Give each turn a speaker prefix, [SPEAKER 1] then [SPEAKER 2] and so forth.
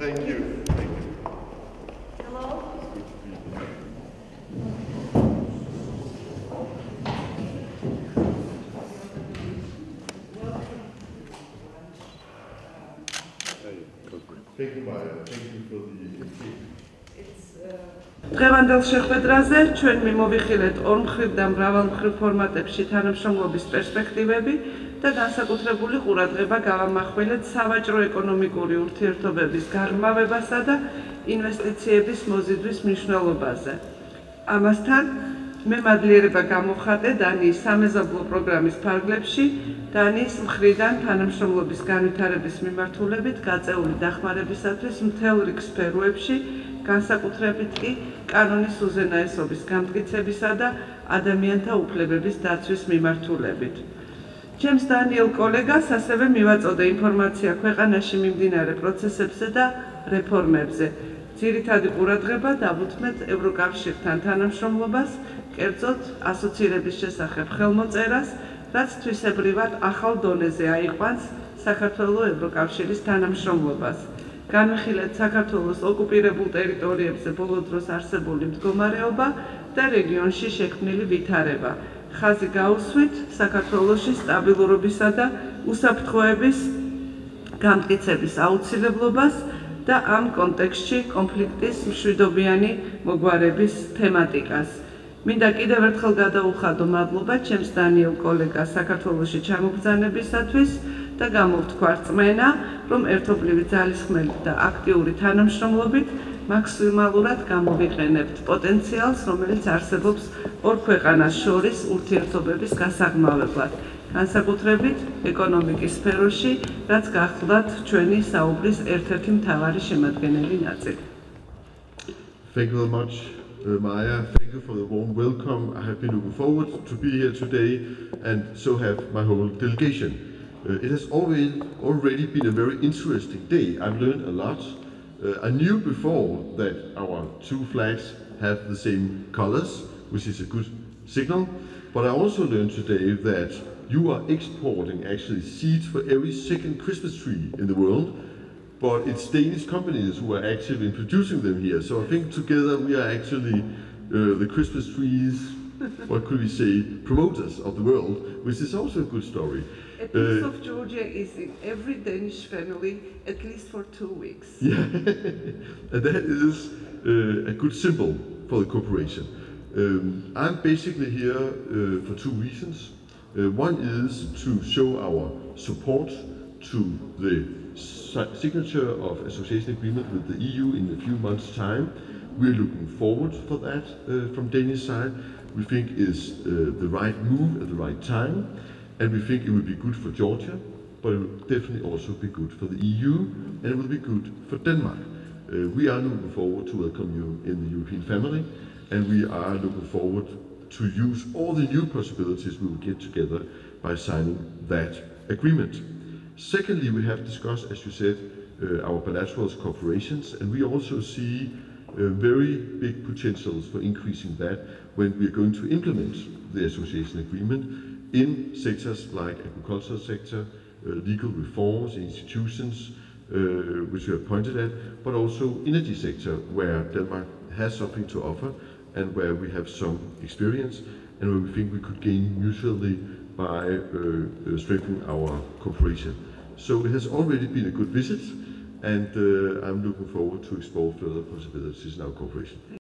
[SPEAKER 1] Thank you. Thank you.
[SPEAKER 2] Hello.
[SPEAKER 1] Thank you, Maya. Thank you for the invitation.
[SPEAKER 3] დღევანდელ შეხვედრაზე ჩვენ მიმოვიხილეთ ორმხრივ და მრავალმხრივ ფორმატებში თანამშრომლობის პერსპექტივები და განსაკუთრებული ყურადღება გავამახვილეთ სავაჭრო ეკონომიკური ურთიერთობების გაღრმავებასა და ინვესტიციების მოზიდვის მნიშვნელობაზე. ამასთან მე მადლიერება გამოვხატე დანიის სამეზობლო პროგრამის ფარგლებში დანიის მხრიდან თანამშრომლობის განვითარების მიმართულებით გაწეული დახმარებისათვის მთელ რიგ სფეროებში, განსაკუთრებით კი კანონის უზენაესობის გამტკიცებისა და ადამიანთა უფლებების დაცვის მიმართულებით. ჩემს დანიელ კოლეგას ასევე მივაწოდე ინფორმაცია ქვეყანაში მიმდინარე პროცესებზე და რეფორმებზე. ძირითადი ყურადღება დავუთმეთ ევროკავშირთან თანამშრომლობას, კერძოდ ასოცირების შესახებ ხელმოწერას, რაც თვისებრივად ახალ დონეზე აიყვანს საქართველოს ევროკავშირის თანამშრომლობას. განვიხილეთ საქართველოს ოკუპირებულ ტერიტორიებზე ბოლო დროს არსებული მდგომარეობა და რეგიონში შექმნილი ვითარება. ხაზი გაუსვით საქართველოში სტაბილურობისა და უსაფრთხოების გამტკიცების აუცილებლობას და ამ კონტექსტში კონფლიქტის მშვიდობიანი მოგვარების თემატიკას. მინდა კიდევ ერთხელ გადაუხადო მადლობა ჩემს დანიელ კოლეგას საქართველოში ჩამოგბრძანებისათვის და გამოვთქვა რწმენა, რომ ერთობლივი ძალისხმევით და აქტიური თანამშრომლობით მაქსიმალურად გამოვიყენებთ პოტენციალს, რომელიც არსებობს ორ ქვეყანას შორის ურთიერთობების გასაღრმავებლად, განსაკუთრებით ეკონომიკის სფეროში, რაც გახლდათ ჩვენი საუბრის ერთ-ერთი მთავარი შემადგენელი ნაწილი.
[SPEAKER 1] Thank you very much, Maya. Thank you for the warm welcome. I have been looking forward to be here today, and so have my whole delegation. It has already been a very interesting day. I've learned a lot. I knew before that our two flags have the same colors, which is a good signal. But I also learned today that you are exporting actually seeds for every second Christmas tree in the world. But it's Danish companies who are active in producing them here. So I think together we are actually the Christmas trees, what could we say, promoters of the world, which is also a good story.
[SPEAKER 3] A piece of Georgia is in every Danish family at least for 2 weeks.
[SPEAKER 1] Yeah, and that is a good symbol for the corporation. I'm basically here for 2 reasons. One is to show our support to the signature of association agreement with the EU in a few months' time. We're looking forward for that from Danish side. We think it's the right move at the right time, and we think it will be good for Georgia, but it will definitely also be good for the EU, and it will be good for Denmark. We are looking forward to welcome you in the European family, and we are looking forward to use all the new possibilities we will get together by signing that agreement. Secondly, we have discussed, as you said, our bilateral cooperations, and we also see very big potentials for increasing that when we are going to implement the association agreement in sectors like agricultural sector, legal reforms, institutions, which we have pointed at, but also energy sector, where Denmark has something to offer and where we have some experience and where we think we could gain mutually by strengthening our cooperation. So it has already been a good visit, and I'm looking forward to explore further possibilities in our cooperation.